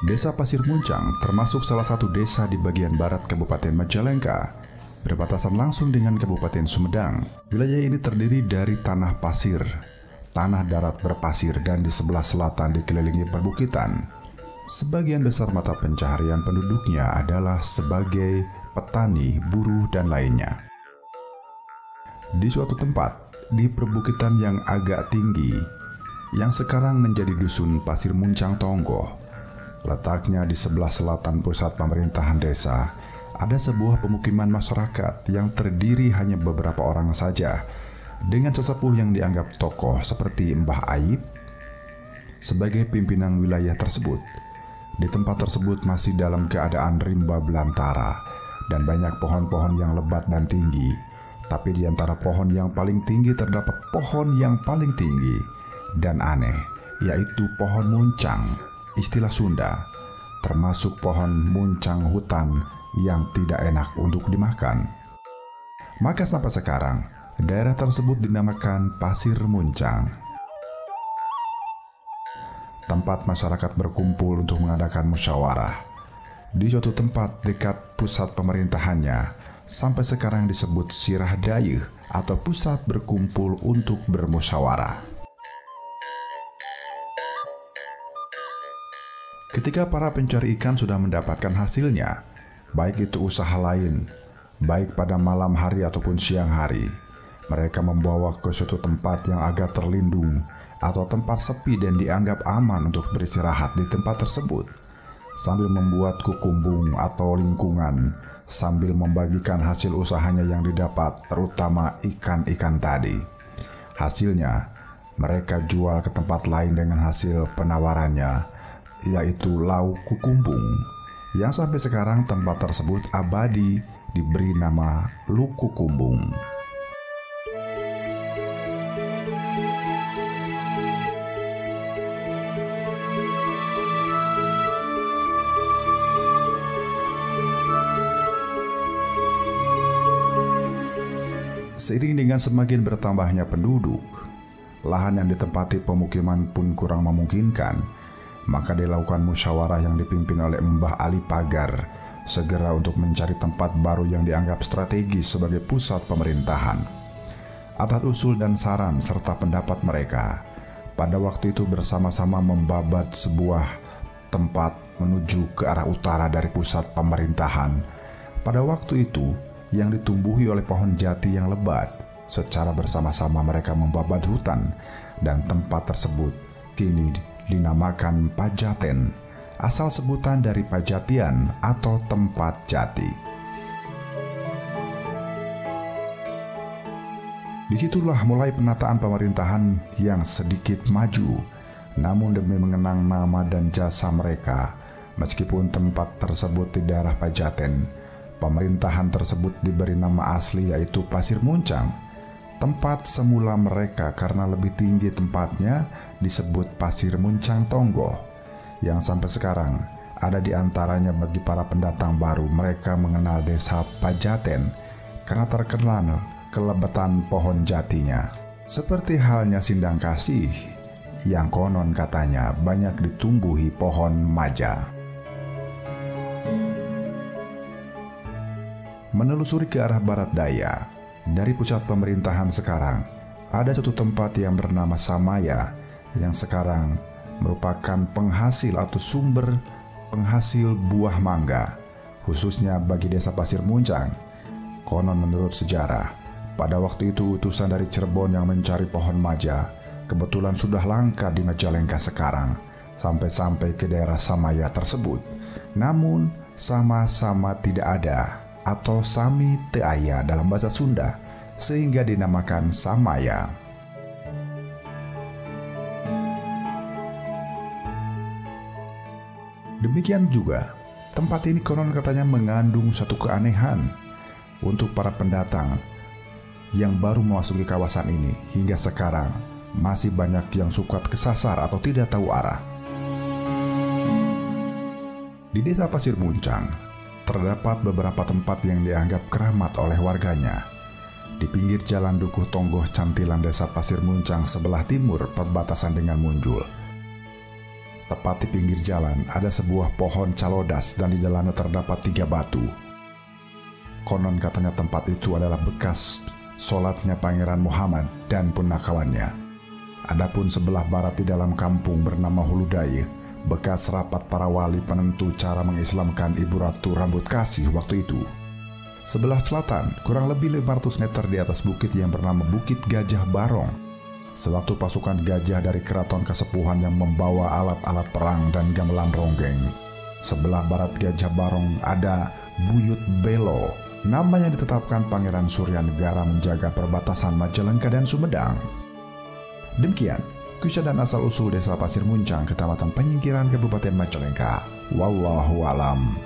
Desa Pasir Muncang termasuk salah satu desa di bagian barat Kabupaten Majalengka, berbatasan langsung dengan Kabupaten Sumedang. Wilayah ini terdiri dari tanah pasir, tanah darat berpasir, dan di sebelah selatan dikelilingi perbukitan. Sebagian besar mata pencaharian penduduknya adalah sebagai petani, buruh, dan lainnya. Di suatu tempat di perbukitan yang agak tinggi, yang sekarang menjadi dusun Pasir Muncang Tonggo, letaknya di sebelah selatan pusat pemerintahan desa, ada sebuah pemukiman masyarakat yang terdiri hanya beberapa orang saja, dengan sesepuh yang dianggap tokoh seperti Mbah Aib sebagai pimpinan wilayah tersebut. Di tempat tersebut masih dalam keadaan rimba belantara dan banyak pohon-pohon yang lebat dan tinggi. Tapi di antara pohon yang paling tinggi terdapat pohon yang paling tinggi dan aneh, yaitu pohon muncang, istilah Sunda, termasuk pohon muncang hutan yang tidak enak untuk dimakan. Maka sampai sekarang, daerah tersebut dinamakan Pasir Muncang. Tempat masyarakat berkumpul untuk mengadakan musyawarah. Di suatu tempat dekat pusat pemerintahannya, sampai sekarang disebut Sirah Dayeuh atau pusat berkumpul untuk bermusyawarah. Ketika para pencari ikan sudah mendapatkan hasilnya, baik itu usaha lain, baik pada malam hari ataupun siang hari, mereka membawa ke suatu tempat yang agak terlindung atau tempat sepi dan dianggap aman untuk beristirahat di tempat tersebut, sambil membuat kukumbung atau lingkungan, sambil membagikan hasil usahanya yang didapat, terutama ikan-ikan tadi. Hasilnya, mereka jual ke tempat lain dengan hasil penawarannya, yaitu lauk kukumbung, yang sampai sekarang tempat tersebut abadi diberi nama Lukukumbung. Seiring dengan semakin bertambahnya penduduk, lahan yang ditempati pemukiman pun kurang memungkinkan. Maka dilakukan musyawarah yang dipimpin oleh Mbah Ali Pagar segera untuk mencari tempat baru yang dianggap strategis sebagai pusat pemerintahan. Atas usul dan saran serta pendapat mereka, pada waktu itu bersama-sama membabat sebuah tempat menuju ke arah utara dari pusat pemerintahan. Pada waktu itu yang ditumbuhi oleh pohon jati yang lebat, secara bersama-sama mereka membabat hutan, dan tempat tersebut kini dinamakan Pajaten, asal sebutan dari Pajatian atau tempat jati. Disitulah mulai penataan pemerintahan yang sedikit maju, namun demi mengenang nama dan jasa mereka, meskipun tempat tersebut di daerah Pajaten, pemerintahan tersebut diberi nama asli yaitu Pasir Muncang. Tempat semula mereka karena lebih tinggi tempatnya disebut Pasir Muncang Tonggo, yang sampai sekarang ada di antaranya bagi para pendatang baru. Mereka mengenal desa Pajaten karena terkenal kelebatan pohon jatinya. Seperti halnya Sindang Kasih yang konon katanya banyak ditumbuhi pohon maja. Menelusuri ke arah barat daya, dari pusat pemerintahan sekarang, ada suatu tempat yang bernama Samaya yang sekarang merupakan penghasil atau sumber penghasil buah mangga, khususnya bagi desa Pasir Muncang. Konon menurut sejarah, pada waktu itu utusan dari Cirebon yang mencari pohon maja kebetulan sudah langka di Majalengka sekarang, sampai-sampai ke daerah Samaya tersebut. Namun sama-sama tidak ada atau sami teu aya dalam bahasa Sunda, sehingga dinamakan Samaya. Demikian juga, tempat ini konon katanya mengandung satu keanehan untuk para pendatang yang baru memasuki kawasan ini. Hingga sekarang masih banyak yang suka kesasar atau tidak tahu arah. Di desa Pasir Muncang terdapat beberapa tempat yang dianggap keramat oleh warganya. Di pinggir jalan Dukuh Tonggoh Cantilan desa Pasir Muncang sebelah timur perbatasan dengan Munjul, Tepat di pinggir jalan ada sebuah pohon calodas dan di dalamnya terdapat 3 batu. Konon katanya tempat itu adalah bekas sholatnya Pangeran Muhammad dan punakawannya. Adapun sebelah barat di dalam kampung bernama Huludai, bekas rapat para wali penentu cara mengislamkan Ibu Ratu Rambut Kasih waktu itu. Sebelah selatan, kurang lebih 500 meter di atas bukit yang bernama Bukit Gajah Barong, sewaktu pasukan gajah dari keraton Kasepuhan yang membawa alat-alat perang dan gamelan ronggeng. Sebelah barat Gajah Barong ada Buyut Belo, nama yang ditetapkan Pangeran Suryanegara menjaga perbatasan Majalengka dan Sumedang. Demikian kisah dan asal-usul Desa Pasir Muncang, Kecamatan Penyingkiran, Kabupaten Majalengka. Wallahu alam.